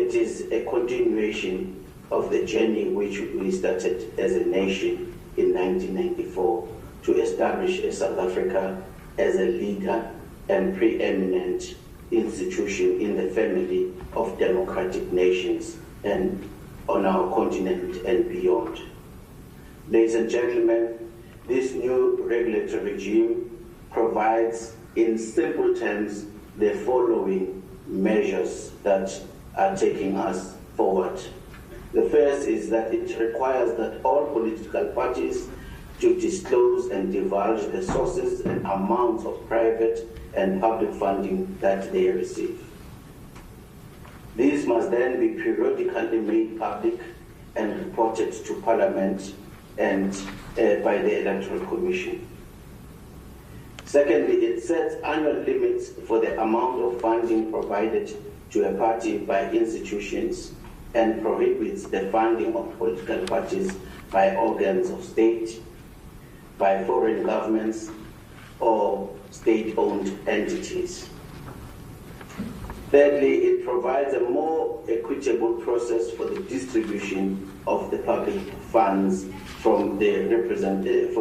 it is a continuation of the journey which we started as a nation in 1994 to establish South Africa as a leader and preeminent institution in the family of democratic nations and on our continent and beyond. Ladies and gentlemen, this new regulatory regime provides, in simple terms, the following measures that are taking us forward. The first is that it requires that all political parties to disclose and divulge the sources and amounts of private and public funding that they receive. These must then be periodically made public and reported to Parliament and by the Electoral Commission. Secondly, it sets annual limits for the amount of funding provided to a party by institutions and prohibits the funding of political parties by organs of state, by foreign governments, or state-owned entities. Thirdly, it provides a more equitable process for the distribution of the public funds from the represented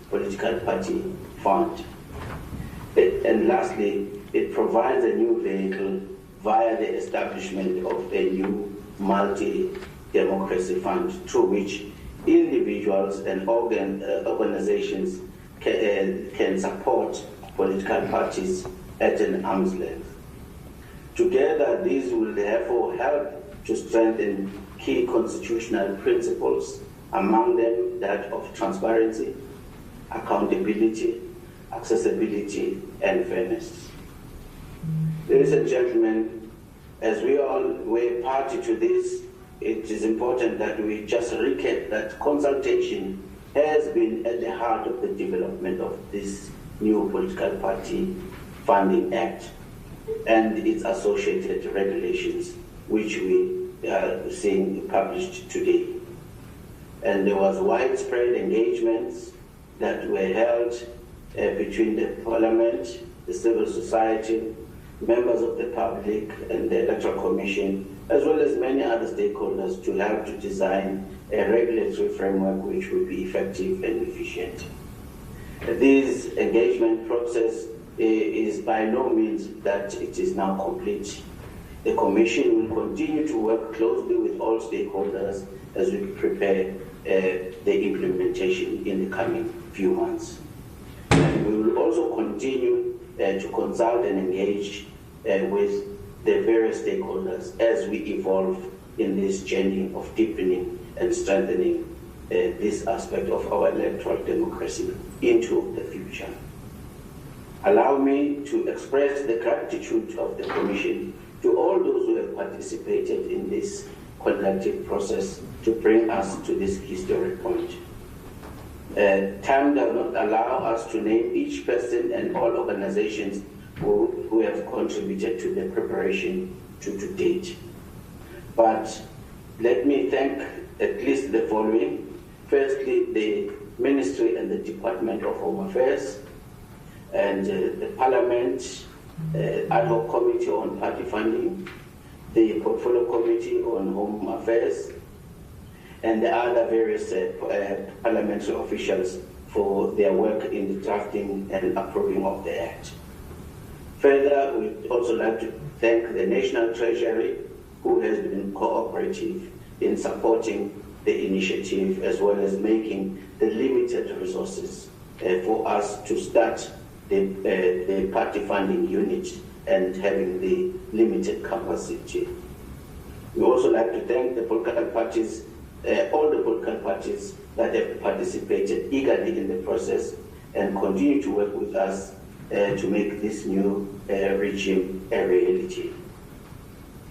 political party fund. And lastly, it provides a new vehicle via the establishment of a new multi-democracy fund through which individuals and organizations can support political parties at an arm's length. Together, these will therefore help to strengthen key constitutional principles, among them that of transparency, accountability, accessibility, and fairness. Ladies and gentlemen, as we all were party to this, it is important that we just recap that consultation has been at the heart of the development of this new political party funding act and its associated regulations, which we are seeing published today. And there was widespread engagements that were held between the Parliament, the civil society, members of the public, and the Electoral Commission, as well as many other stakeholders, to help to design a regulatory framework which will be effective and efficient. This engagement process is by no means that it is now complete. The Commission will continue to work closely with all stakeholders as we prepare the implementation in the coming few months. And we will also continue to consult and engage with the various stakeholders as we evolve in this journey of deepening and strengthening this aspect of our electoral democracy into the future. Allow me to express the gratitude of the Commission to all those who have participated in this conductive process to bring us to this historic point. Time does not allow us to name each person and all organizations who have contributed to the preparation to date. But let me thank at least the following. Firstly, the Ministry and the Department of Home Affairs, and the Parliament Ad hoc Committee on Party Funding, the Portfolio Committee on Home Affairs, and the other various parliamentary officials for their work in the drafting and approving of the Act. Further, we'd also like to thank the National Treasury, who has been cooperative in supporting the initiative, as well as making the limited resources for us to start the party funding unit and having the limited capacity. We also like to thank the political parties, all the political parties that have participated eagerly in the process and continue to work with us to make this new regime a reality.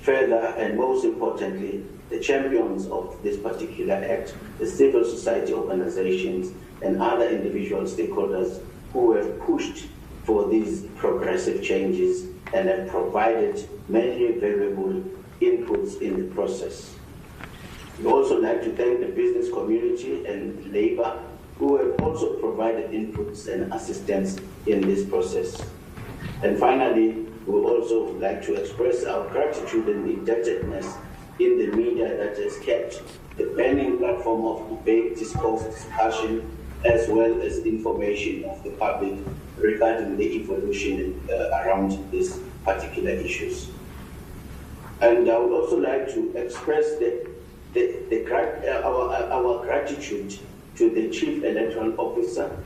Further, and most importantly, the champions of this particular act, the civil society organizations and other individual stakeholders who have pushed for these progressive changes and have provided many valuable inputs in the process. We also like to thank the business community and labor, who have also provided inputs and assistance in this process. And finally, we would also like to express our gratitude and indebtedness in the media that has kept the burning platform of debate, discourse, discussion, as well as information of the public regarding the evolution around these particular issues. And I would also like to express our gratitude to the Chief Electoral Officer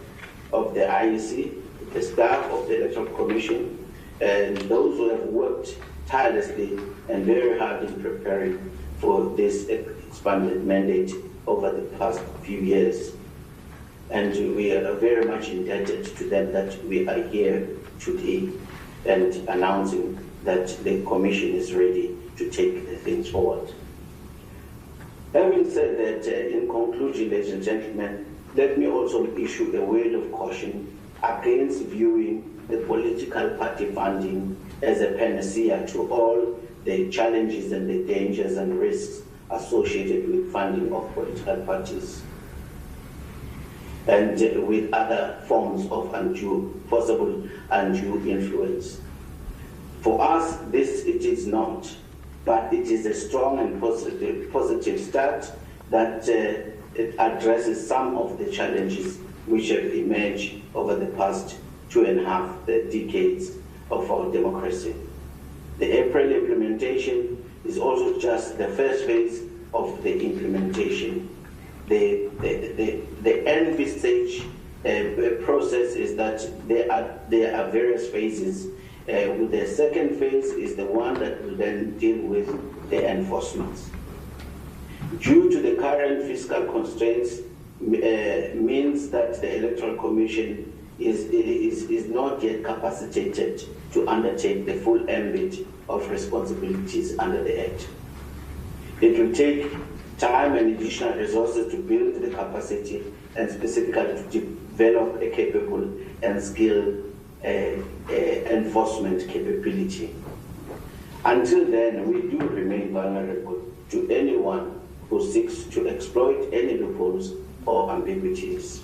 of the IEC, the staff of the Electoral Commission, and those who have worked tirelessly and very hard in preparing for this expanded mandate over the past few years. And we are very much indebted to them that we are here today and announcing that the Commission is ready to take the things forward. Having said that, in conclusion, ladies and gentlemen, let me also issue a word of caution against viewing the political party funding as a panacea to all the challenges and the dangers and risks associated with funding of political parties and with other forms of possible undue influence. For us, it is not, but it is a strong and positive start that it addresses some of the challenges which have emerged over the past 2.5 decades of our democracy. The April implementation is also just the first phase of the implementation. The envisaged process is that there are various phases. The second phase is the one that will then deal with the enforcements. Due to the current fiscal constraints, means that the Electoral Commission is not yet capacitated to undertake the full ambit of responsibilities under the Act. It will take time and additional resources to build the capacity and specifically to develop a capable and skilled enforcement capability. Until then, we do remain vulnerable to anyone who seeks to exploit any loopholes or ambiguities.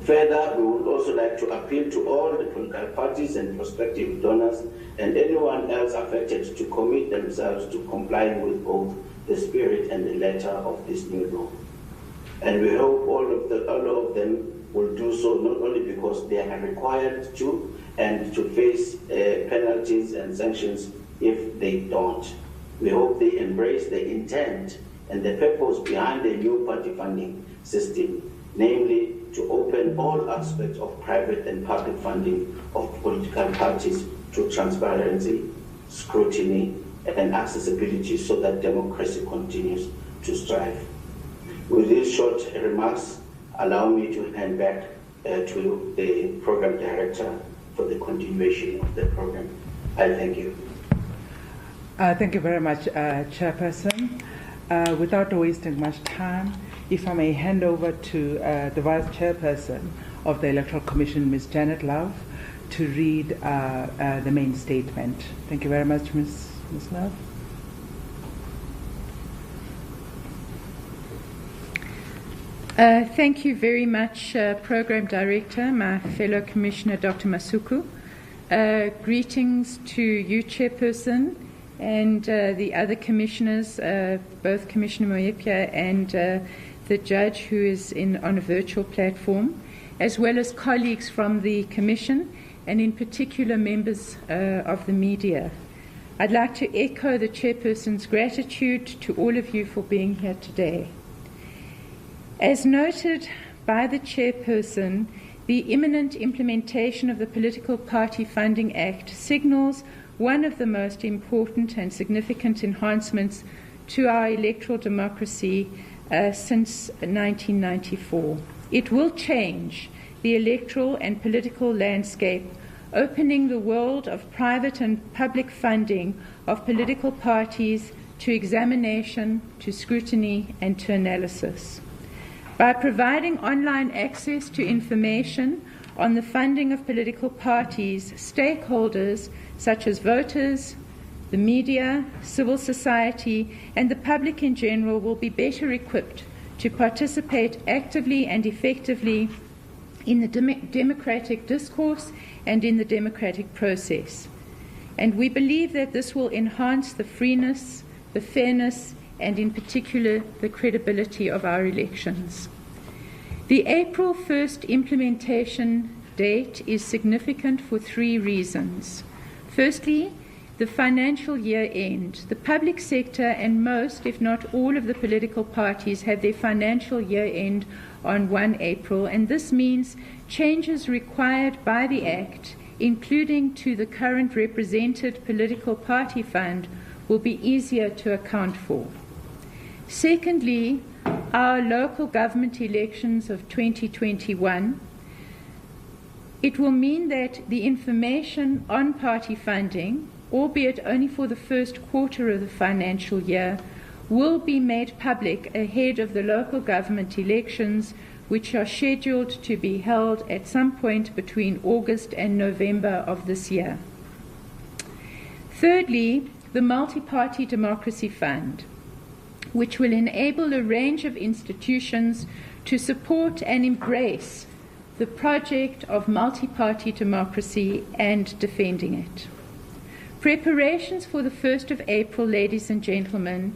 Further, we would also like to appeal to all the political parties and prospective donors and anyone else affected to commit themselves to complying with both the spirit and the letter of this new law. And we hope all of them will do so not only because they are required to and to face penalties and sanctions if they don't. We hope they embrace the intent and the purpose behind the new party funding system, namely to open all aspects of private and public funding of political parties to transparency, scrutiny, and accessibility so that democracy continues to strive. With these short remarks, allow me to hand back to the Program Director for the continuation of the program. I thank you. Thank you very much, Chairperson. Without wasting much time, if I may hand over to the Vice Chairperson of the Electoral Commission, Ms. Janet Love, to read the main statement. Thank you very much, Ms. Love. Thank you very much, Program Director, my fellow Commissioner, Dr. Masuku. Greetings to you, Chairperson, and the other commissioners, both Commissioner Moepia and the judge who is on a virtual platform, as well as colleagues from the Commission, and in particular members of the media. I'd like to echo the Chairperson's gratitude to all of you for being here today. As noted by the Chairperson, the imminent implementation of the Political Party Funding Act signals one of the most important and significant enhancements to our electoral democracy since 1994. It will change the electoral and political landscape, opening the world of private and public funding of political parties to examination, to scrutiny, and to analysis. By providing online access to information on the funding of political parties, stakeholders such as voters, the media, civil society, and the public in general will be better equipped to participate actively and effectively in the democratic discourse and in the democratic process. And we believe that this will enhance the freeness, the fairness, and in particular the credibility of our elections. The April 1st implementation date is significant for 3 reasons. Firstly, the financial year end. The public sector and most, if not all, of the political parties have their financial year end on 1 April, and this means changes required by the Act, including to the current represented political party fund, will be easier to account for. Secondly, our local government elections of 2021, it will mean that the information on party funding, albeit only for the first quarter of the financial year, will be made public ahead of the local government elections, which are scheduled to be held at some point between August and November of this year. Thirdly, the Multi-Party Democracy Fund, which will enable a range of institutions to support and embrace the project of multi-party democracy and defending it. Preparations for the 1st of April, ladies and gentlemen,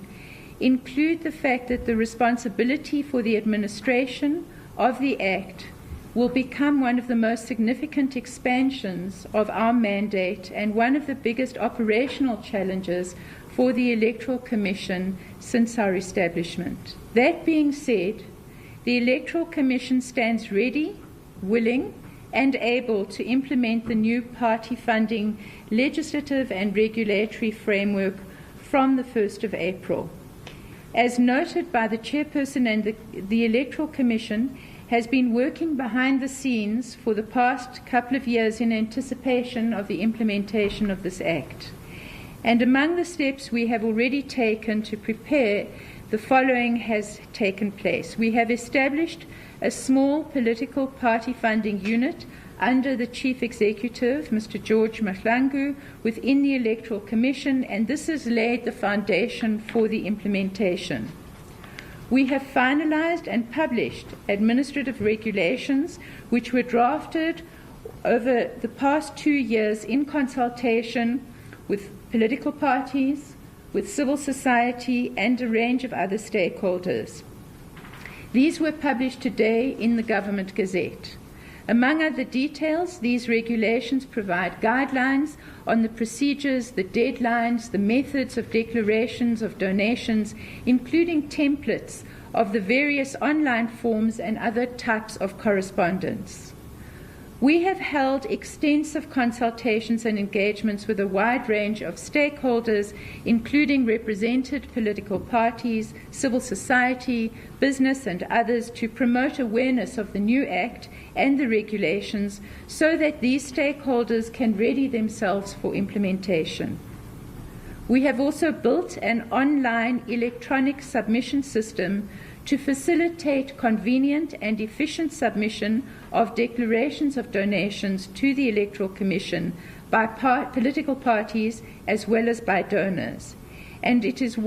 include the fact that the responsibility for the administration of the Act will become one of the most significant expansions of our mandate and one of the biggest operational challenges for the Electoral Commission since our establishment. That being said, the Electoral Commission stands ready, willing, and able to implement the new party funding legislative and regulatory framework from the 1st of April. As noted by the Chairperson, and the Electoral Commission has been working behind the scenes for the past couple of years in anticipation of the implementation of this Act. And among the steps we have already taken to prepare, the following has taken place. We have established a small political party funding unit under the Chief Executive, Mr. George Mahlangu, within the Electoral Commission, and this has laid the foundation for the implementation. We have finalized and published administrative regulations which were drafted over the past 2 years in consultation with political parties, with civil society, and a range of other stakeholders. These were published today in the Government Gazette. Among other details, these regulations provide guidelines on the procedures, the deadlines, the methods of declarations of donations, including templates of the various online forms and other types of correspondence. We have held extensive consultations and engagements with a wide range of stakeholders, including represented political parties, civil society, business, and others, to promote awareness of the new Act and the regulations so that these stakeholders can ready themselves for implementation. We have also built an online electronic submission system to facilitate convenient and efficient submission of declarations of donations to the Electoral Commission by political parties as well as by donors. And it is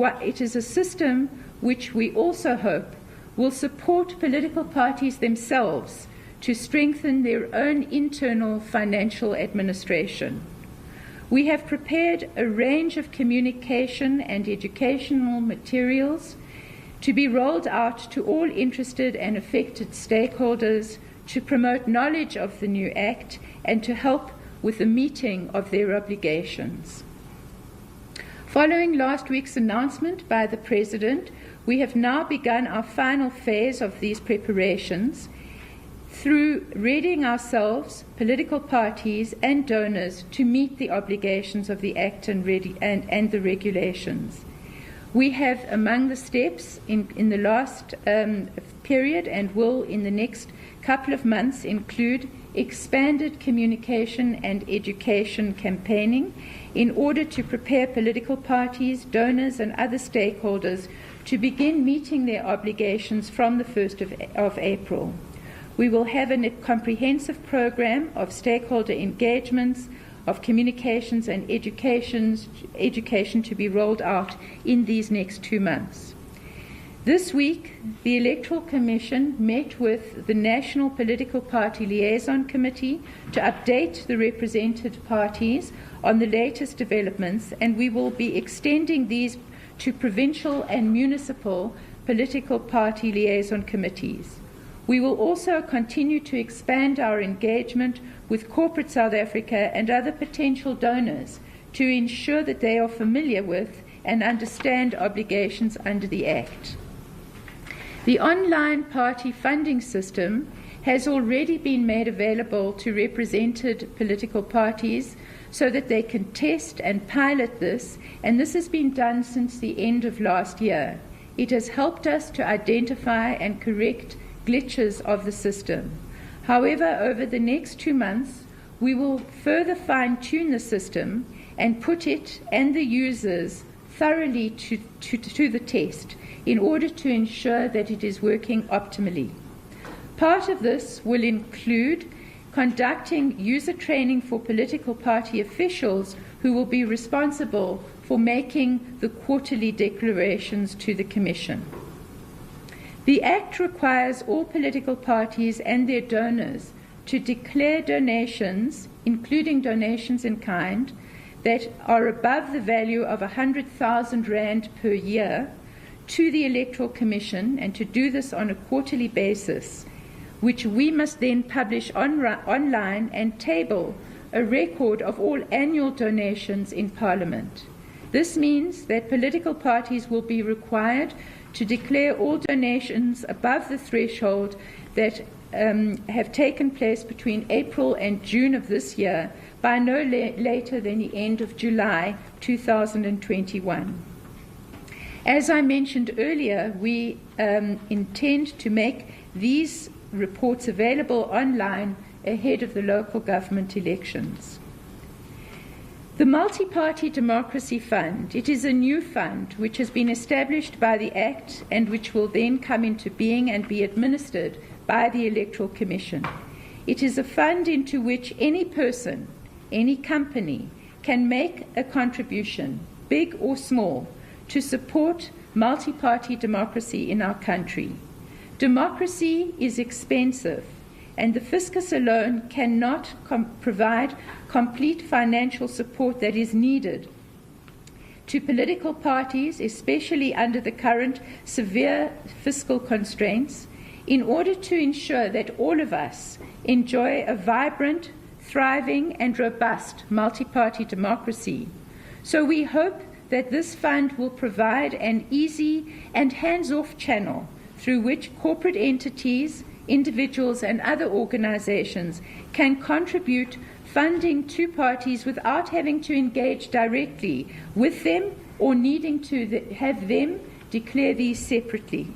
a system which we also hope will support political parties themselves to strengthen their own internal financial administration. We have prepared a range of communication and educational materials to be rolled out to all interested and affected stakeholders to promote knowledge of the new Act and to help with the meeting of their obligations. Following last week's announcement by the President, we have now begun our final phase of these preparations through readying ourselves, political parties and donors to meet the obligations of the Act and the regulations. We have, among the steps in the last period and will in the next couple of months, include expanded communication and education campaigning in order to prepare political parties, donors and other stakeholders to begin meeting their obligations from the 1st of April. We will have a comprehensive program of stakeholder engagements, of communications and education to be rolled out in these next 2 months. This week, the Electoral Commission met with the National Political Party Liaison Committee to update the represented parties on the latest developments, and we will be extending these to provincial and municipal political party liaison committees. We will also continue to expand our engagement with corporate South Africa and other potential donors to ensure that they are familiar with and understand obligations under the Act. The online party funding system has already been made available to represented political parties so that they can test and pilot this, and this has been done since the end of last year. It has helped us to identify and correct glitches of the system. However, over the next 2 months, we will further fine-tune the system and put it and the users thoroughly to the test in order to ensure that it is working optimally. Part of this will include conducting user training for political party officials who will be responsible for making the quarterly declarations to the Commission. The Act requires all political parties and their donors to declare donations, including donations in kind, that are above the value of 100,000 Rand per year to the Electoral Commission, and to do this on a quarterly basis, which we must then publish online and table a record of all annual donations in Parliament. This means that political parties will be required to declare all donations above the threshold that have taken place between April and June of this year by no later than the end of July 2021. As I mentioned earlier, we intend to make these reports available online ahead of the local government elections. The Multi-Party Democracy Fund, it is a new fund which has been established by the Act and which will then come into being and be administered by the Electoral Commission. It is a fund into which any person, any company, can make a contribution, big or small, to support multi-party democracy in our country. Democracy is expensive, and the fiscus alone cannot provide complete financial support that is needed to political parties, especially under the current severe fiscal constraints, in order to ensure that all of us enjoy a vibrant, thriving, and robust multi-party democracy. So we hope that this fund will provide an easy and hands-off channel through which corporate entities, individuals, and other organizations can contribute funding to parties without having to engage directly with them or needing to have them declare these separately.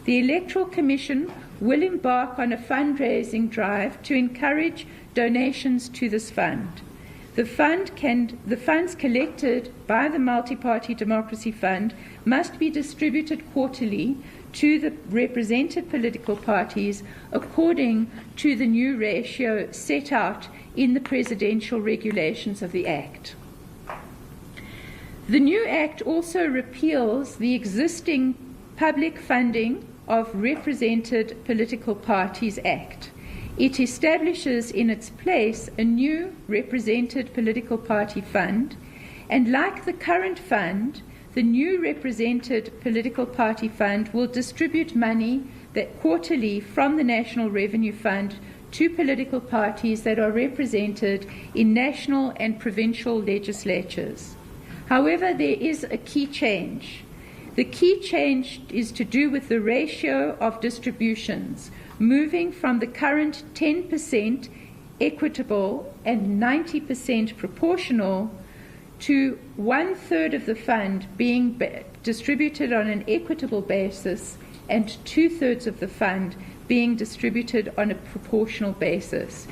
The Electoral Commission will embark on a fundraising drive to encourage donations to this fund. The funds collected by the Multi-Party Democracy Fund must be distributed quarterly to the represented political parties according to the new ratio set out in the presidential regulations of the Act. The new Act also repeals the existing Public Funding of Represented Political Parties Act. It establishes in its place a new Represented Political Party Fund, and like the current fund, the new Represented Political Party Fund will distribute money that quarterly from the National Revenue Fund to political parties that are represented in national and provincial legislatures. However, there is a key change. The key change is to do with the ratio of distributions, moving from the current 10% equitable and 90% proportional to 1/3 of the fund being distributed on an equitable basis and 2/3 of the fund being distributed on a proportional basis.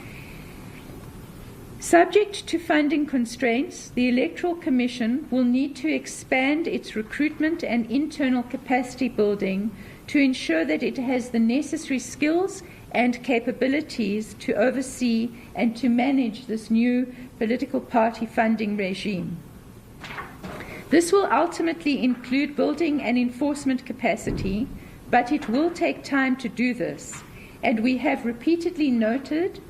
Subject to funding constraints, the Electoral Commission will need to expand its recruitment and internal capacity building to ensure that it has the necessary skills and capabilities to oversee and to manage this new political party funding regime. This will ultimately include building an enforcement capacity, but it will take time to do this, and we have repeatedly noted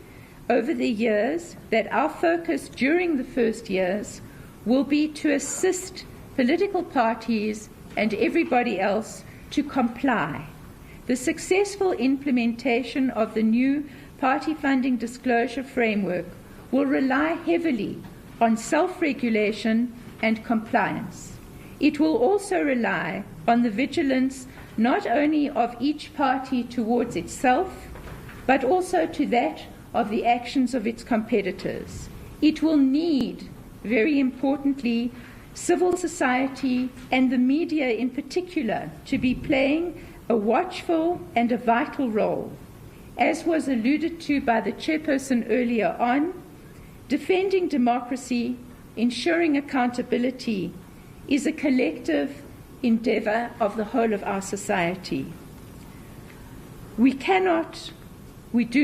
over the years that our focus during the first years will be to assist political parties and everybody else to comply. The successful implementation of the new party funding disclosure framework will rely heavily on self-regulation and compliance. It will also rely on the vigilance not only of each party towards itself, but also to that of the actions of its competitors. It will need, very importantly, civil society and the media in particular to be playing a watchful and a vital role. As was alluded to by the chairperson earlier on, defending democracy, ensuring accountability is a collective endeavor of the whole of our society. We do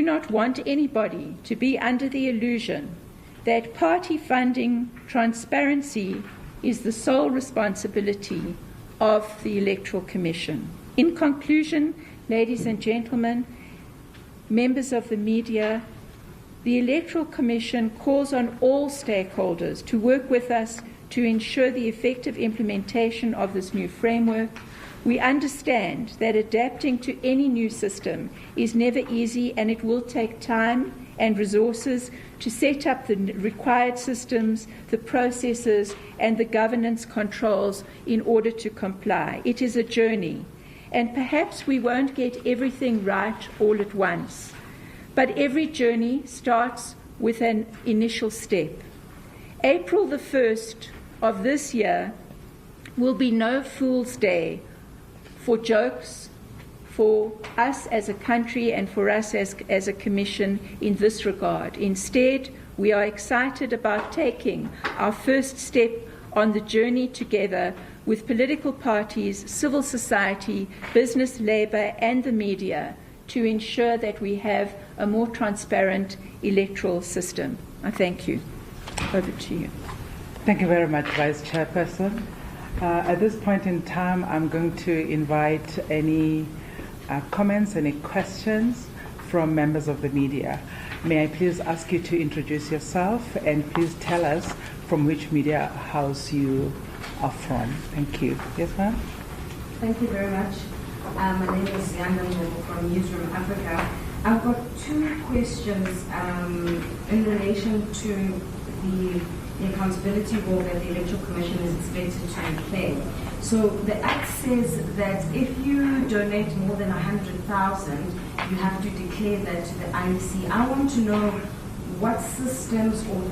not want anybody to be under the illusion that party funding transparency is the sole responsibility of the Electoral Commission. In conclusion, ladies and gentlemen, members of the media, the Electoral Commission calls on all stakeholders to work with us to ensure the effective implementation of this new framework. We understand that adapting to any new system is never easy, and it will take time and resources to set up the required systems, the processes, and the governance controls in order to comply. It is a journey, and perhaps we won't get everything right all at once. But every journey starts with an initial step. April the 1st of this year will be no fool's day for jokes, for us as a country and for us as a commission in this regard. Instead, we are excited about taking our first step on the journey together with political parties, civil society, business, labor, and the media to ensure that we have a more transparent electoral system. I thank you. Over to you. Thank you very much, Vice Chairperson. At this point in time, I'm going to invite any comments, any questions from members of the media. May I please ask you to introduce yourself and please tell us from which media house you are from. Thank you. Yes, ma'am? Thank you very much. My name is Yanda from Newsroom Africa. I've got two questions in relation to the accountability role that the Electoral Commission is expected to play. So the Act says that if you donate more than 100,000, you have to declare that to the IEC. I want to know what systems or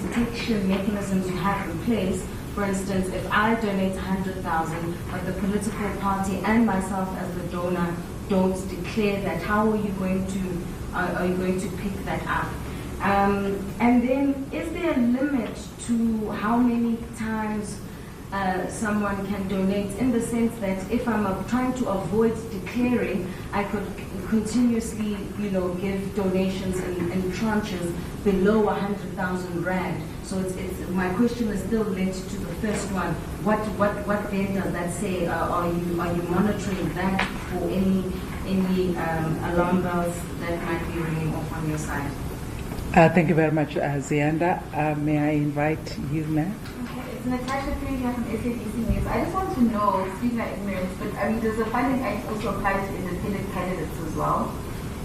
detection mechanisms you have in place. For instance, if I donate 100,000, but the political party and myself as the donor don't declare that, how are you going to pick that up? And then, is there a limit to how many times someone can donate, in the sense that if I'm trying to avoid declaring, I could continuously, give donations in tranches below 100,000 rand. So my question is still linked to the first one. What then does that say? Are you monitoring that for any alarm bells that might be ringing off on your side? Thank you very much, Zianda. May I invite you, ma'am? Okay, it's Natasha Freedia from SABC News. I just want to know, excuse my ignorance, but does the Funding Act also apply to independent candidates as well?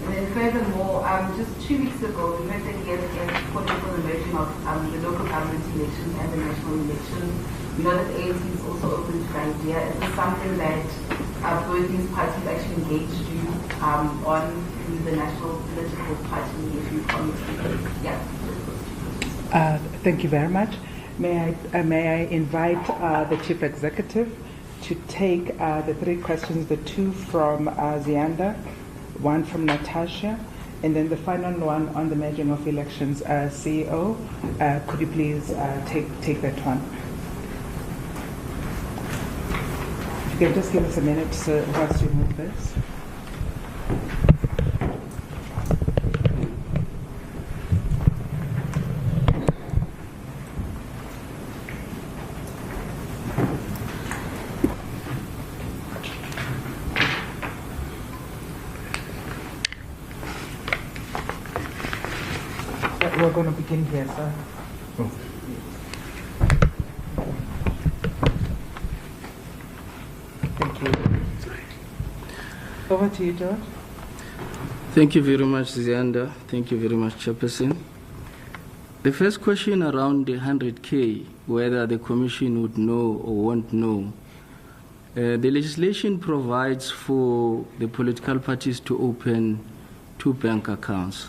And then furthermore, just 2 weeks ago, we heard that he has against political emerging of the local government elections and the national elections. We know that the ANC is also open to the idea. Is this something that both these parties actually engaged you on the national political party issue committee? Yeah. Thank you very much. May I invite the Chief Executive to take the three questions, the two from Zianda, one from Natasha, and then the final one on the merging of elections. CEO, could you please take that one? If you can just give us a minute whilst you move this. We're going to begin here, sir. Thank you. Over to you, George. Thank you very much, Zianda. Thank you very much, Chairperson. The first question around the 100K, whether the Commission would know or won't know. The legislation provides for the political parties to open 2 bank accounts.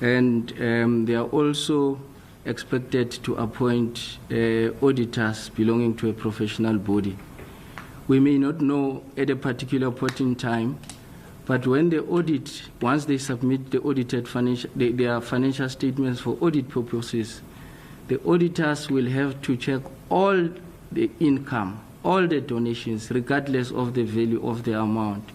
And they are also expected to appoint auditors belonging to a professional body. We may not know at a particular point in time, but when they audit, once they submit the audited their financial statements for audit purposes, the auditors will have to check all the income, all the donations, regardless of the value of the amount.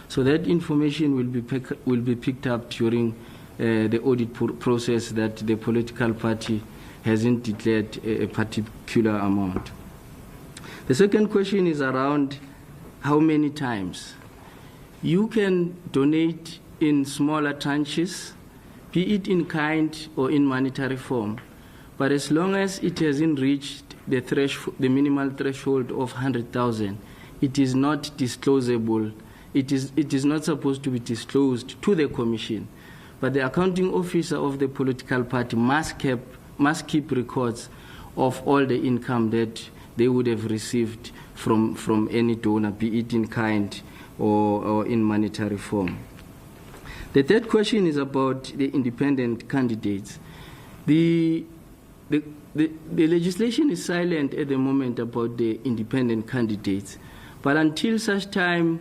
So that information will be picked up during the audit process that the political party hasn't declared a particular amount. The second question is around how many times. You can donate in smaller tranches, be it in kind or in monetary form, but as long as it hasn't reached the minimal threshold of 100,000, it is not disclosable. It is not supposed to be disclosed to the Commission, but the accounting officer of the political party must keep records of all the income that they would have received from any donor, be it in kind or in monetary form. The third question is about the independent candidates. The legislation is silent at the moment about the independent candidates, but until such time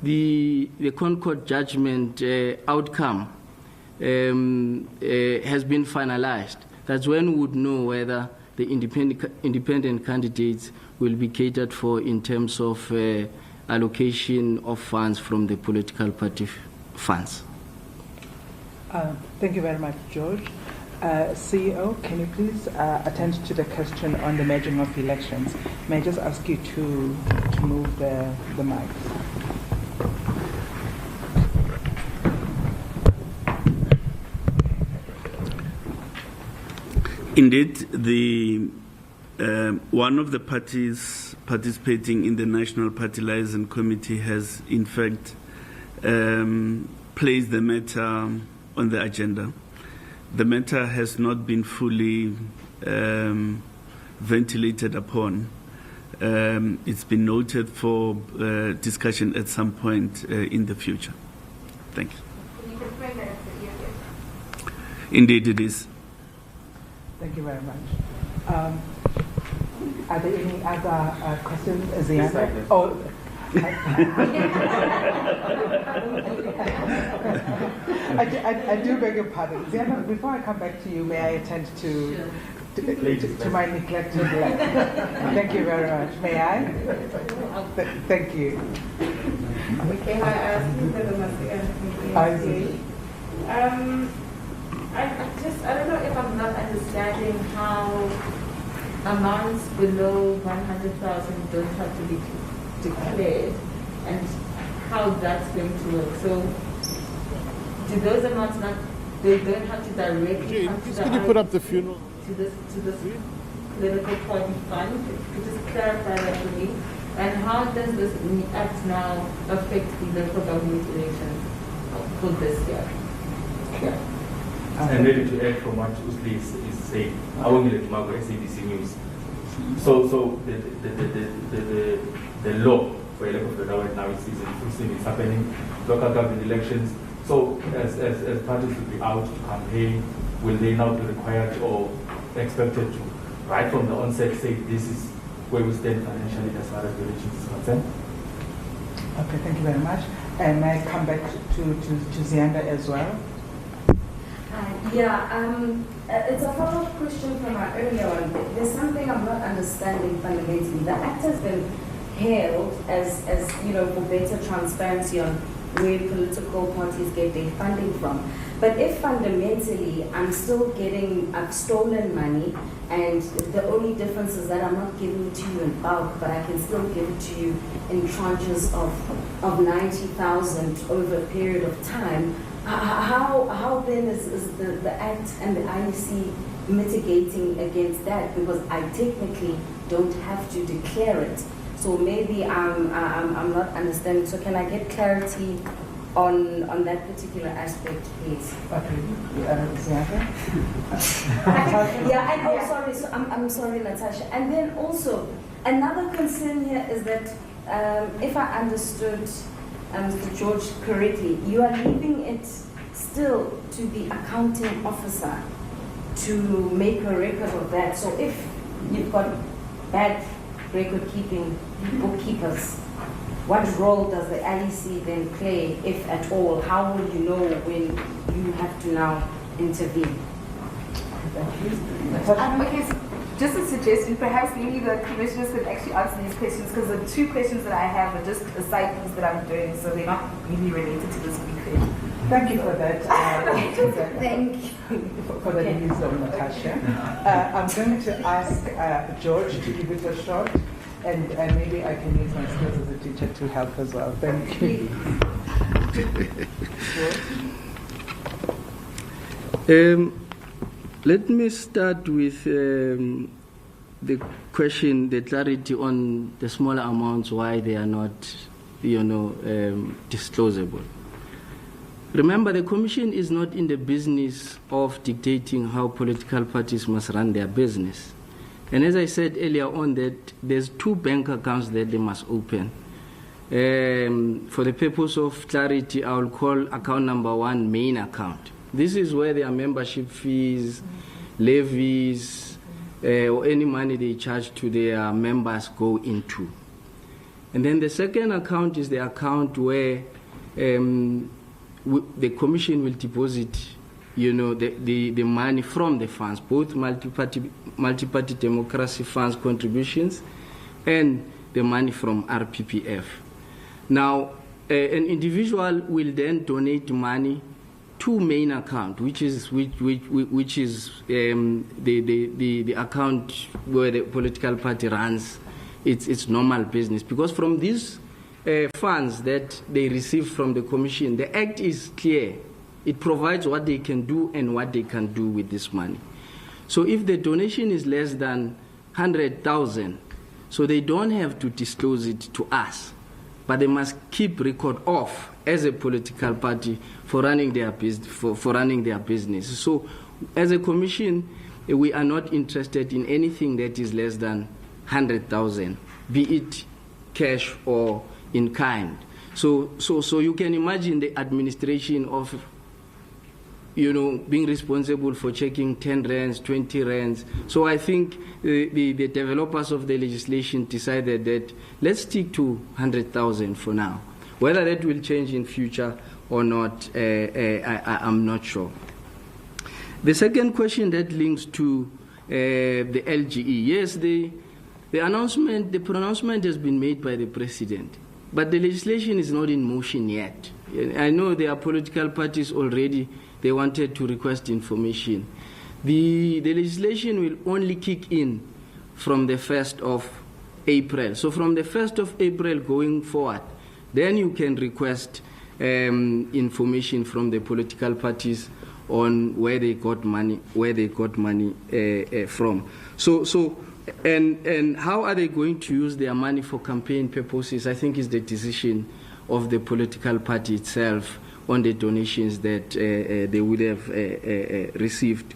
the Concord judgment outcome has been finalized, that's when we would know whether the independent candidates will be catered for in terms of allocation of funds from the political party funds. Thank you very much, George. CEO, can you please attend to the question on the merging of elections? May I just ask you to move the mic? Indeed, one of the parties participating in the National Party Liaison Committee has, in fact, placed the matter on the agenda. The matter has not been fully ventilated upon. It's been noted for discussion at some point in the future. Thank you. Can you confirm that it's the EFF? Indeed, it is. Thank you very much. Are there any other questions? Zianda? Oh. I do beg your pardon. Zianda, before I come back to you, may I attend to my neglected leg? Thank you very much. May I? Thank you. Okay, I ask you for the I don't know if I'm not understanding how amounts below 100,000 don't have to be declared and how that's going to work. So, do those amounts not, they don't have to directly come to the Can you put up the funeral? to this political party fund? Could you just clarify that for me? And how does this act now affect the local government elections for this year? Yeah. And maybe to add from what Usli is saying, I won't get to SABC News. So the law for electoral government now is in full swing. It's happening. Local government elections. So as parties will be out to campaign, will they now be required or expected to, right from the onset, say this is where we stand financially as far as the elections is concerned? Okay, thank you very much. And may I come back to Zianda as well? It's a follow-up question from our earlier one. There's something I'm not understanding fundamentally. The Act has been hailed as for better transparency on where political parties get their funding from. But if fundamentally I'm still I've stolen money, and the only difference is that I'm not giving it to you in bulk, but I can still give it to you in tranches of 90,000 over a period of time, How then is the Act and the IEC mitigating against that? Because I technically don't have to declare it. So maybe I'm not understanding. So can I get clarity on that particular aspect, please? Okay. Yeah, and oh, sorry. So I'm sorry, Natasha. And then also another concern here is that if I understood Mr. George correctly, you are leaving it still to the accounting officer to make a record of that. So if you've got bad record keeping bookkeepers, what role does the IEC then play, if at all? How will you know when you have to now intervene? Okay, so just a suggestion, perhaps maybe the commissioners could actually answer these questions, because the two questions that I have are just a side piece that I'm doing, so they're not really related to this briefing. Thank you for that. Thank you. For the wisdom, Natasha. I'm going to ask George to give it a shot, and maybe I can use my skills as a teacher to help as well. Thank you. Let me start with the question, the clarity on the smaller amounts, why they are not, disclosable. Remember, the Commission is not in the business of dictating how political parties must run their business. And as I said earlier on, that there's 2 bank accounts that they must open. For the purpose of clarity, I will call account number 1 main account. This is where their membership fees, levies, or any money they charge to their members go into. And then the second account is the account where the Commission will deposit, the money from the funds, both multi-party democracy funds contributions and the money from RPPF. Now, an individual will then donate money to main account, which is the account where the political party runs its normal business. Because from these funds that they receive from the Commission, the Act is clear. It provides what they can do and what they can do with this money. So if the donation is less than 100,000, so they don't have to disclose it to us, but they must keep record of as a political party for running their business. So as a Commission, we are not interested in anything that is less than 100,000, be it cash or in kind. So you can imagine the administration of being responsible for checking 10 rands, 20 rands. So I think the developers of the legislation decided that let's stick to 100,000 for now. Whether that will change in future or not, I'm not sure. The second question that links to the LGE. Yes, the pronouncement has been made by the President, but the legislation is not in motion yet. I know there are political parties already, they wanted to request information. The legislation will only kick in from the 1st of April. So from the 1st of April going forward, then you can request information from the political parties on where they got money, from. And how are they going to use their money for campaign purposes? I think is the decision of the political party itself on the donations that they would have received.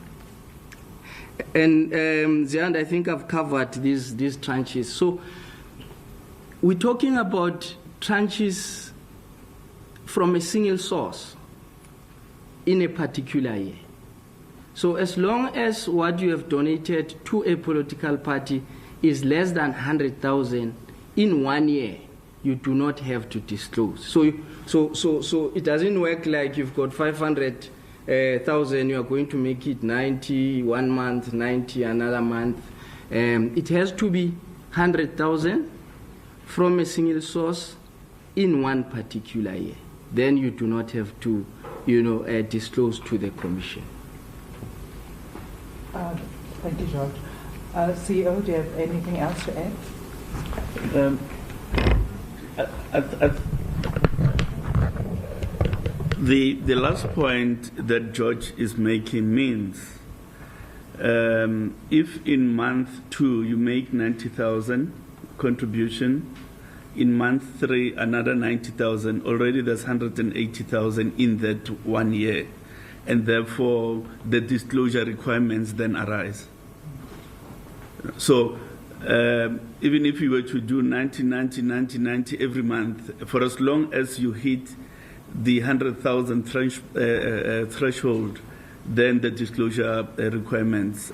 And Ziand, I think I've covered these tranches. So we're talking about tranches from a single source in a particular year. So as long as what you have donated to a political party is less than 100,000 in 1 year, you do not have to disclose. So it doesn't work like you've got 500,000, you are going to make it 90 1 month, 90 another month. It has to be 100,000 from a single source in one particular year. Then you do not have to, disclose to the Commission. Thank you, George. CEO, do you have anything else to add? The last point that George is making means if in month 2 you make 90,000 contribution, in month 3 another 90,000, already there's 180,000 in that 1 year, and therefore the disclosure requirements then arise. So even if you were to do 90, 90, 90, 90 every month, for as long as you hit the 100,000 threshold, then the disclosure requirements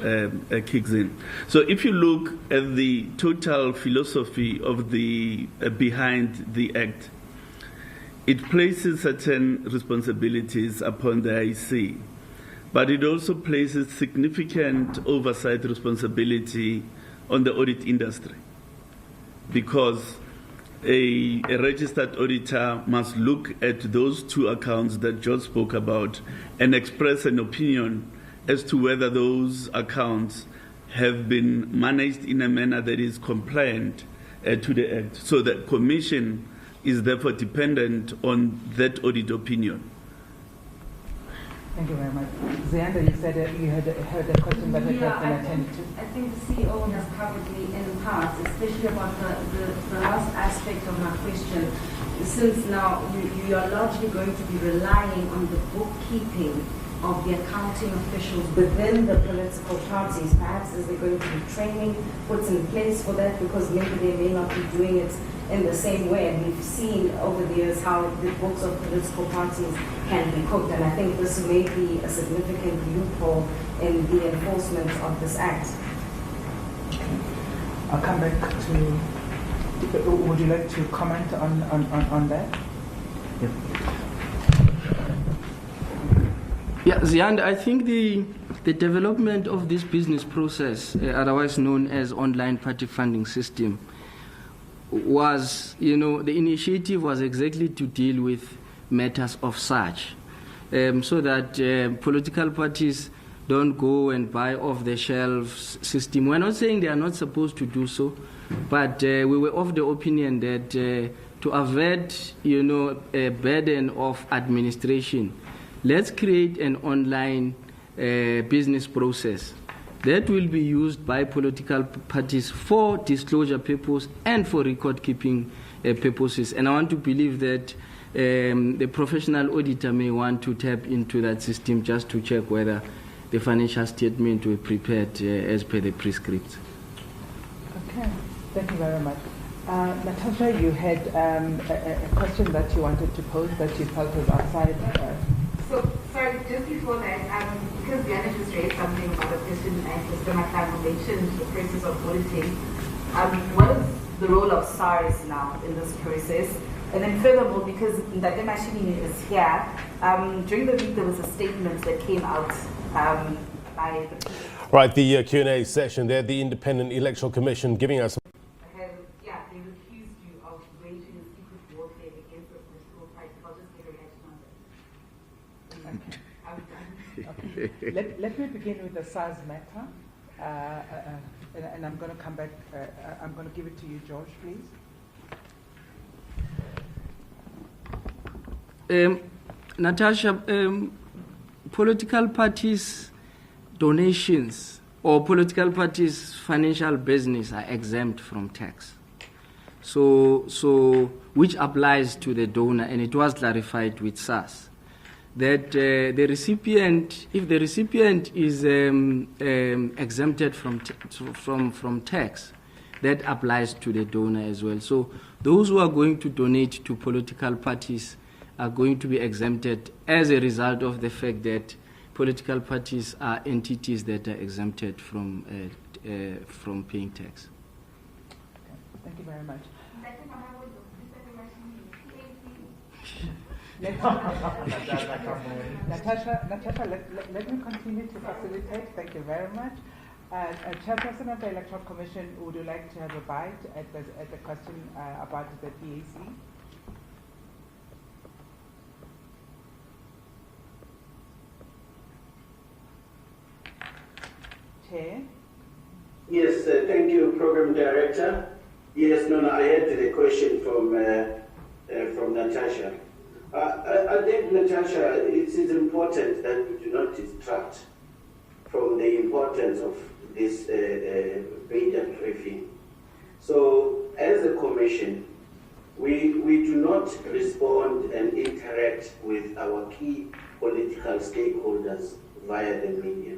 kicks in. So if you look at the total philosophy of the behind the Act, it places certain responsibilities upon the IEC, but it also places significant oversight responsibility on the audit industry, because a registered auditor must look at those 2 accounts that George spoke about and express an opinion as to whether those accounts have been managed in a manner that is compliant to the Act. So the Commission is therefore dependent on that audit opinion. Thank you very much. Ziyanda, you said you had heard a question that had been attended to. I think the CEO has covered me in part, especially about the last aspect of my question. Since now you are largely going to be relying on the bookkeeping of the accounting officials within the political parties, perhaps is there going to be training put in place for that, because maybe they may not be doing it in the same way, and we've seen over the years how the books of political parties can be cooked, and I think this may be a significant loophole in the enforcement of this Act. I'll come back to, would you like to comment on that? Yeah, Ziand, I think the development of this business process, otherwise known as online party funding system, was, the initiative was exactly to deal with matters of such, so that political parties don't go and buy off-the-shelf system. We're not saying they are not supposed to do so, but we were of the opinion that to avert, a burden of administration, let's create an online business process that will be used by political parties for disclosure purposes and for record-keeping purposes. And I want to believe that the professional auditor may want to tap into that system just to check whether the financial statement were prepared as per the prescript. Okay, thank you very much. Natasha, you had a question that you wanted to pose that you felt was outside. So, sorry, just before that, because Diana just raised something about a question and Mr. McCarthy mentioned the process of auditing, what is the role of SARS now in this process? And then furthermore, because Ndate Mashinini is here, during the week there was a statement that came out by the... Right, the Q&A session there, the Independent Electoral Commission giving us... they accused you of waging a secret warfare against the political party. I'll just get a reaction on that. Okay. Let me begin with the SARS matter, and I'm going to come back. I'm going to give it to you, George, please. Natasha, political parties' donations or political parties' financial business are exempt from tax. So which applies to the donor, and it was clarified with SARS that the recipient, if the recipient is exempted from tax, that applies to the donor as well. So those who are going to donate to political parties are going to be exempted as a result of the fact that political parties are entities that are exempted from paying tax. Okay. Thank you very much. Natasha, let me continue to facilitate. Thank you very much. Chairperson of the Electoral Commission, would you like to have a bite at the question about the PAC? Chair? Yes, thank you, Program Director. Yes, I had the question from Natasha. I think, Natasha, it is important that we do not distract from the importance of this media briefing. So, as a commission, we do not respond and interact with our key political stakeholders via the media.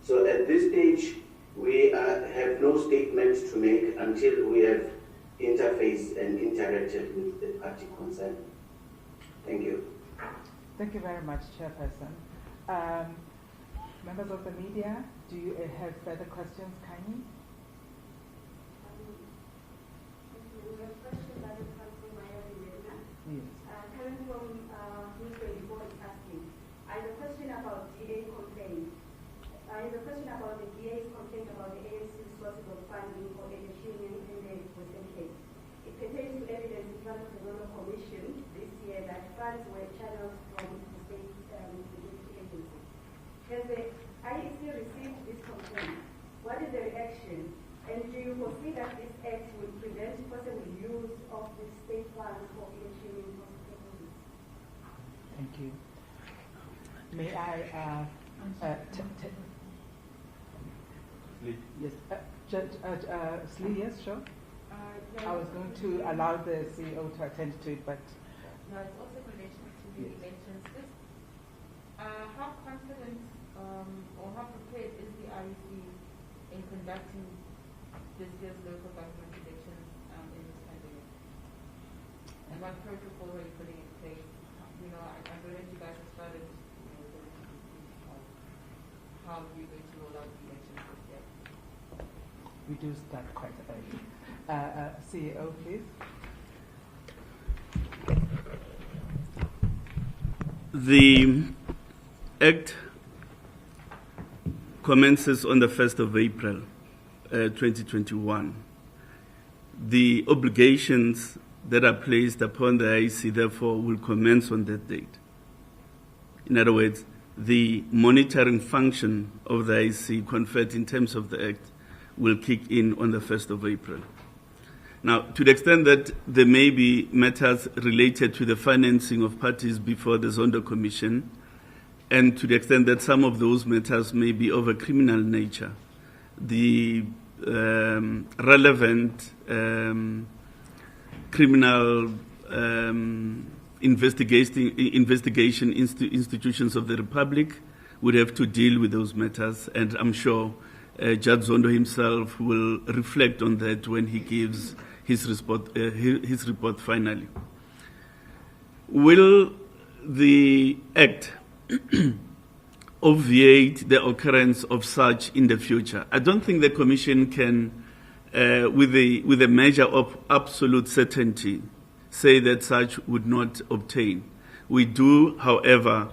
So at this stage, we have no statements to make until we have interfaced and interacted with the party concerned. Thank you. Thank you very much, Chairperson. Members of the media, do you have further questions, kindly? We have questions that have come from my early webinar. Yes. Coming from News 24 is asking, I have a question about DA complaint. I have a question about the DA's complaint about the ANC's sources of funding for the union in the Western Cape. It pertains to evidence in front of the Royal Commission this year that funds were channeled from the state security agency. Has the IEC received this complaint? What is the reaction? And do you foresee that this act will prevent possible use of the state funds for election purposes? Thank you. May I yes, Judge Slee, yes, sure. I was going to allow the CEO to attend to it, but no, it's also in relation to the elections. Just, how confident or how prepared is the IEC in conducting this year's local government elections in this pandemic? And what protocols are you putting in place? You know, I know that you guys have started, how are you going to roll out the elections this year? we do start quite early. CEO, please. The Act commences on the 1st of April 2021. The obligations that are placed upon the IEC, therefore, will commence on that date. In other words, the monitoring function of the IEC conferred in terms of the Act will kick in on the 1st of April. Now, to the extent that there may be matters related to the financing of parties before the Zondo Commission, and to the extent that some of those matters may be of a criminal nature, the relevant criminal investigation institutions of the Republic would have to deal with those matters, and I'm sure Judge Zondo himself will reflect on that when he gives his report finally. Will the Act obviate the occurrence of such in the future? I don't think the Commission can, with a measure of absolute certainty, say that such would not obtain. We do, however,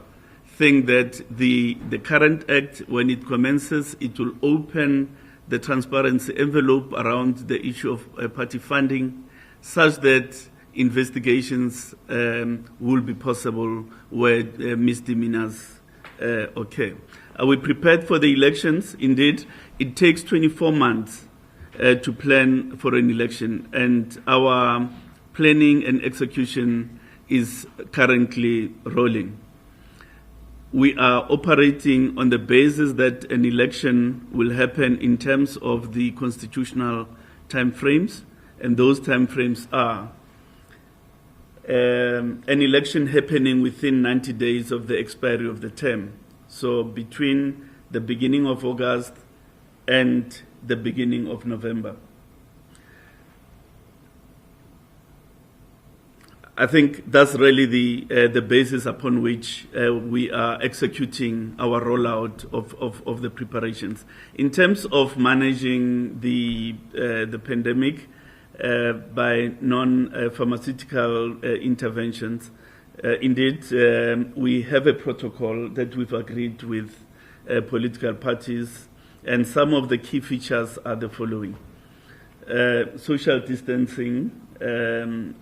think that the current Act, when it commences, it will open the transparency envelope around the issue of party funding, such that investigations will be possible where misdemeanors occur. Are we prepared for the elections? Indeed, it takes 24 months to plan for an election, and our planning and execution is currently rolling. We are operating on the basis that an election will happen in terms of the constitutional timeframes, and those timeframes are an election happening within 90 days of the expiry of the term. So between the beginning of August and the beginning of November. I think that's really the basis upon which we are executing our rollout of the preparations. In terms of managing the pandemic by non-pharmaceutical interventions, indeed, we have a protocol that we've agreed with political parties, and some of the key features are the following. Social distancing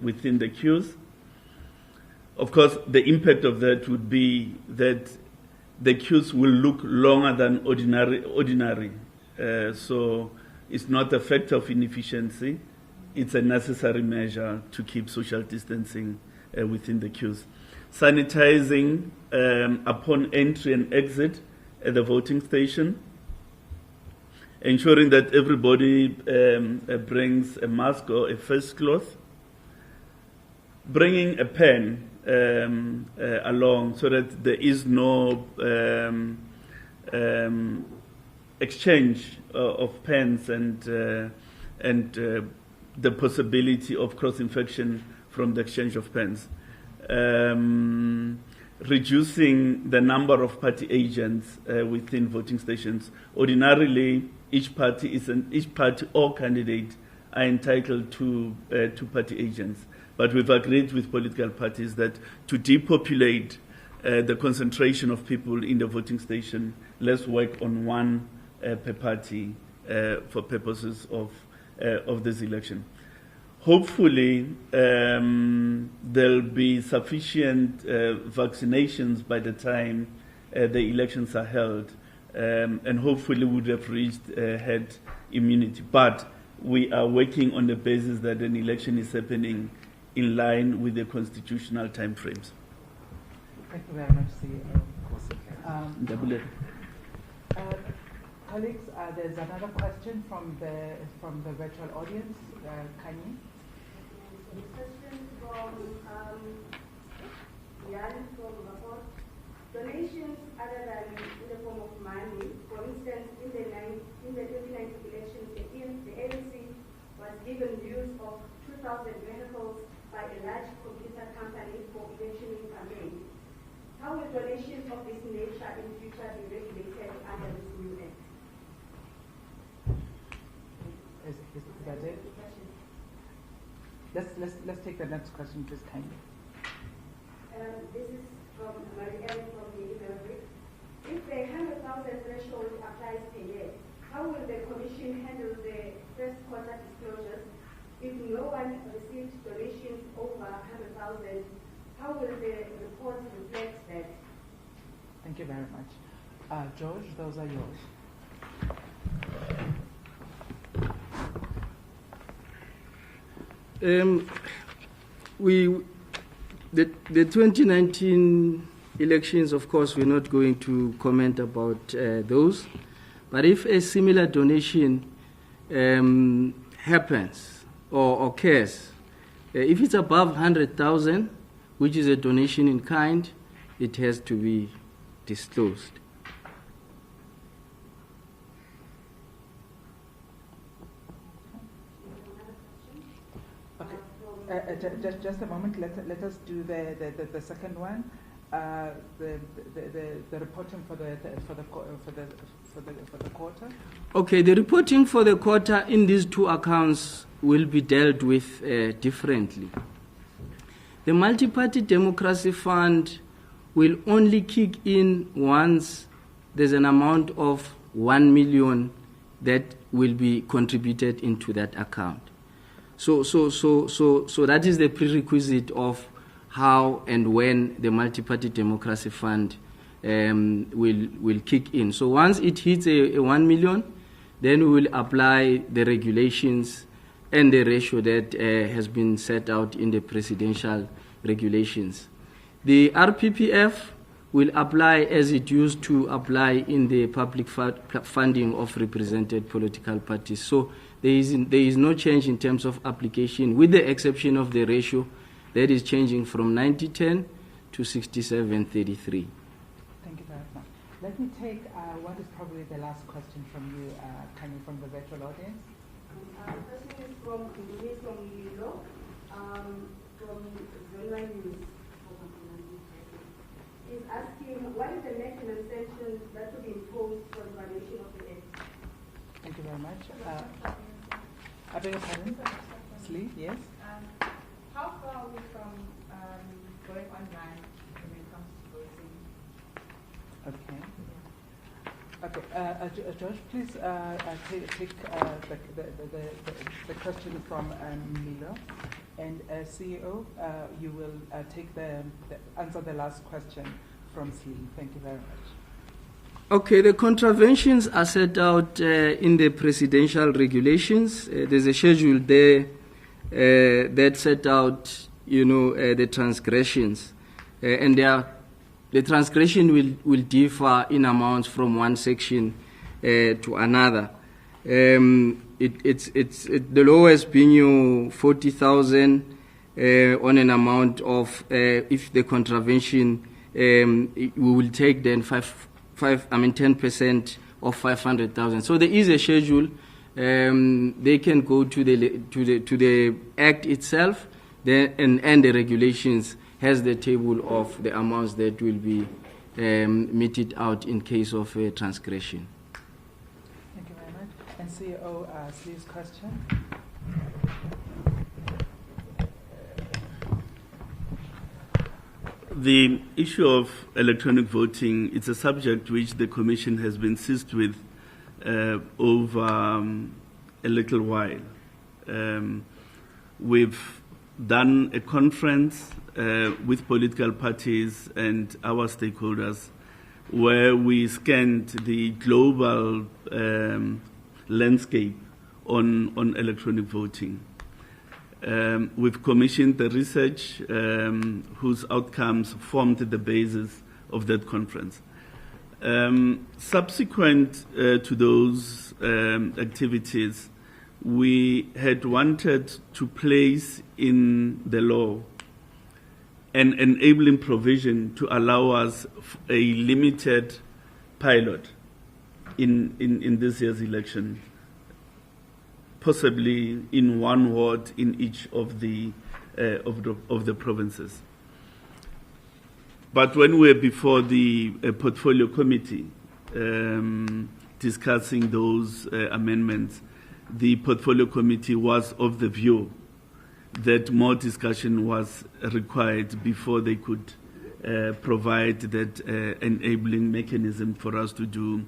within the queues. Of course, the impact of that would be that the queues will look longer than ordinary. So it's not a factor of inefficiency. It's a necessary measure to keep social distancing within the queues. Sanitizing upon entry and exit at the voting station. Ensuring that everybody brings a mask or a face cloth. Bringing a pen along so that there is no exchange of pens and the possibility of cross-infection from the exchange of pens. Reducing the number of party agents within voting stations. Ordinarily, each party or candidate are entitled to party agents. But we've agreed with political parties that to depopulate the concentration of people in the voting station, let's work on one per party for purposes of this election. Hopefully, there'll be sufficient vaccinations by the time the elections are held, and hopefully we would have reached herd immunity. But we are working on the basis that an election is happening in line with the constitutional timeframes. Thank you very much, CEO. Colleagues, there's another question from the virtual audience. Kanye? The question from Jan from Rapport. Donations other than in the form of money, for instance, in the 2019 elections, the ANC was given use of 2,000 vehicles by a large computer company for electioneering campaign. How will donations of this nature in the future be regulated under this new act? Is that it? Let's take the next question, please, kindly. This is from Marie-Ellen from the University. If the 100,000 threshold applies per year, how will the Commission handle the first quarter disclosures? If no one received donations over 100,000, how will the report reflect that? Thank you very much. George, those are yours. The 2019 elections, of course, we're not going to comment about those. But if a similar donation happens or occurs, if it's above 100,000, which is a donation in kind, it has to be disclosed. Just a moment. Let us do the second one. The reporting for the quarter. Okay, the reporting for the quarter in these two accounts will be dealt with differently. The Multi-Party Democracy Fund will only kick in once there's an amount of 1 million that will be contributed into that account. So that is the prerequisite of how and when the Multi-Party Democracy Fund will kick in. So once it hits a 1 million, then we will apply the regulations and the ratio that has been set out in the presidential regulations. The RPPF will apply as it used to apply in the public funding of represented political parties. So there is no change in terms of application, with the exception of the ratio that is changing from 90-10 to 67-33. Thank you very much. Let me take what is probably the last question from you, coming from the virtual audience. The question is from Lilo, from Zonwa News. He's asking, what is the maximum sanction that will be imposed for the violation of the act? Thank you very much. I beg your pardon? Slee, yes? How far are we from going online when it comes to voting? Okay. George, please take the question from Milo. And CEO, you will answer the last question from Slee. Thank you very much. Okay, the contraventions are set out in the presidential regulations. There's a schedule there that set out the transgressions. And the transgression will differ in amounts from one section to another. The lowest being 40,000 on an amount of, if the contravention, we will take then 10% of 500,000. So there is a schedule. They can go to the Act itself, and the regulations has the table of the amounts that will be meted out in case of a transgression. Thank you very much. And CEO Slee's question. The issue of electronic voting, it's a subject which the Commission has been seized with over a little while. We've done a conference with political parties and our stakeholders where we scanned the global landscape on electronic voting. We've commissioned the research whose outcomes formed the basis of that conference. Subsequent to those activities, we had wanted to place in the law an enabling provision to allow us a limited pilot in this year's election, possibly in one ward in each of the provinces. But when we were before the portfolio committee discussing those amendments, the portfolio committee was of the view that more discussion was required before they could provide that enabling mechanism for us to do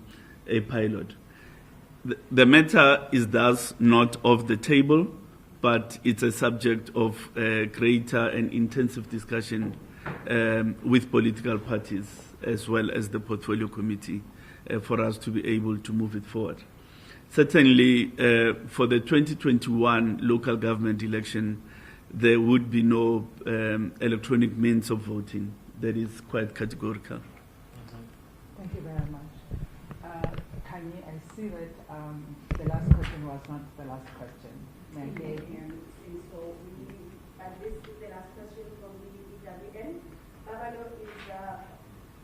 a pilot. The matter is thus not off the table, but it's a subject of greater and intensive discussion with political parties as well as the portfolio committee for us to be able to move it forward. Certainly, for the 2021 local government election, there would be no electronic means of voting. That is quite categorical. Thank you very much. Kanye, I see that the last question was not the last question. May I hear you? So this is the last question from the EWN. Babalo is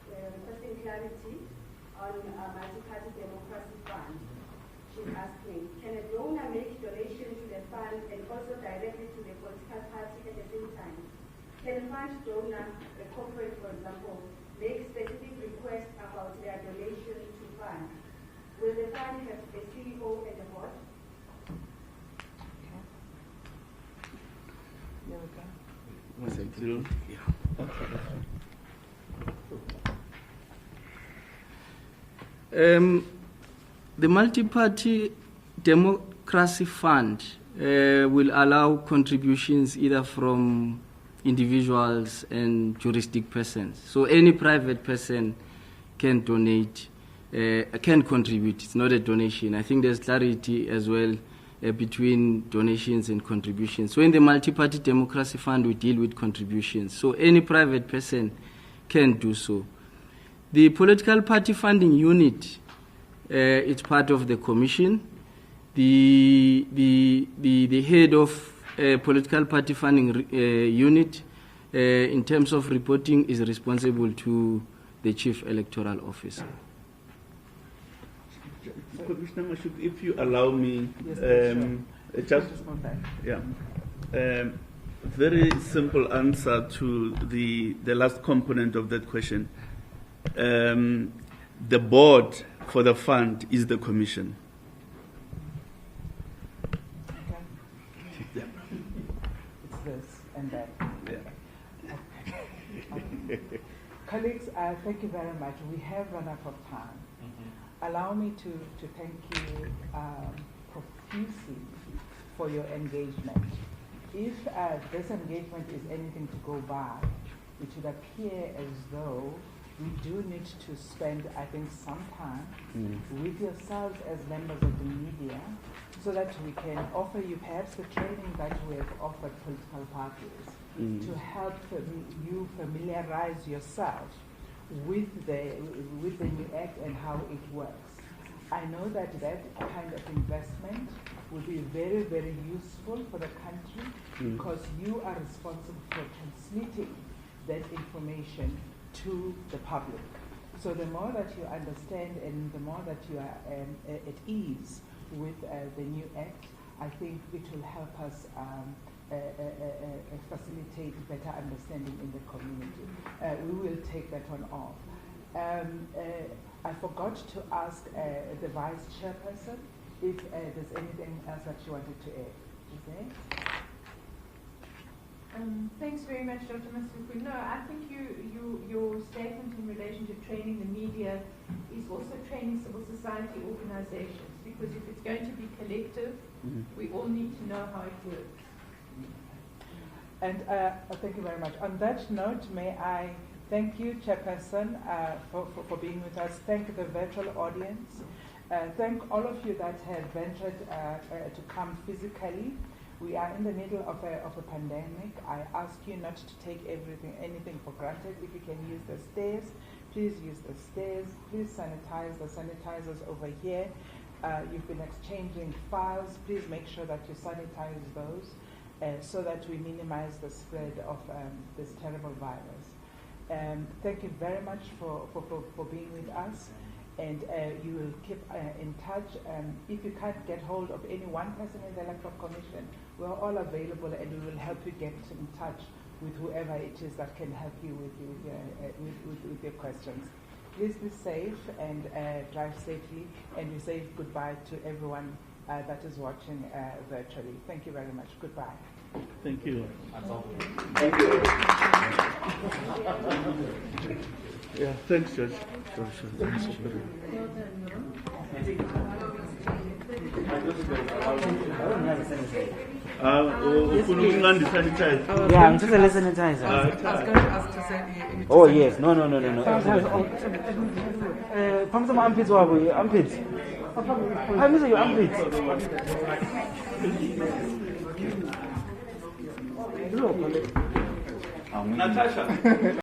requesting clarity on multi-party democracy fund. She's asking, can a donor make donation to the fund and also directly to the political party at the same time? Can a fund donor, a corporate for example, make specific requests about their donation to fund? Will the fund have a CEO and a board? There we go. The multi-party democracy fund will allow contributions either from individuals and juristic persons. So any private person can donate, can contribute. It's not a donation. I think there's clarity as well between donations and contributions. So in the multi-party democracy fund, we deal with contributions. So any private person can do so. The political party funding unit, it's part of the commission. The head of political party funding unit, in terms of reporting, is responsible to the chief electoral officer. Commissioner Mashuk, if you allow me, very simple answer to the last component of that question. The board for the fund is the commission. Okay. Yeah. It's this and that. Yeah. Okay. Colleagues, thank you very much. We have run out of time. Allow me to thank you profusely for your engagement. If this engagement is anything to go by, it would appear as though we do need to spend, I think, some time with yourselves as members of the media so that we can offer you perhaps the training that we have offered political parties to help you familiarize yourself with the new act and how it works. I know that kind of investment will be very, very useful for the country because you are responsible for transmitting that information to the public. So the more that you understand and the more that you are at ease with the new act, I think it will help us facilitate better understanding in the community. We will take that one off. I forgot to ask the Vice Chairperson if there's anything else that she wanted to add. Thanks very much, Dr. Masuku. No, I think your statement in relation to training the media is also training civil society organizations, because if it's going to be collective, we all need to know how it works. And thank you very much. On that note, may I thank you, Chairperson, for being with us. Thank the virtual audience. Thank all of you that have ventured to come physically. We are in the middle of a pandemic. I ask you not to take anything for granted. If you can use the stairs, please use the stairs. Please sanitize the sanitizers over here. You've been exchanging files. Please make sure that you sanitize those so that we minimize the spread of this terrible virus. Thank you very much for being with us. And you will keep in touch. If you can't get hold of any one person in the Electoral Commission, we're all available and we will help you get in touch with whoever it is that can help you with your questions. Please be safe and drive safely, and we say goodbye to everyone that is watching virtually. Thank you very much. Goodbye. Thank you. Thank you. Yeah, thanks, George. Yeah, I'm just a sanitizer. I was going to ask to say Oh, yes. No. Pump some armpits, armpits. I miss your armpits. Natasha.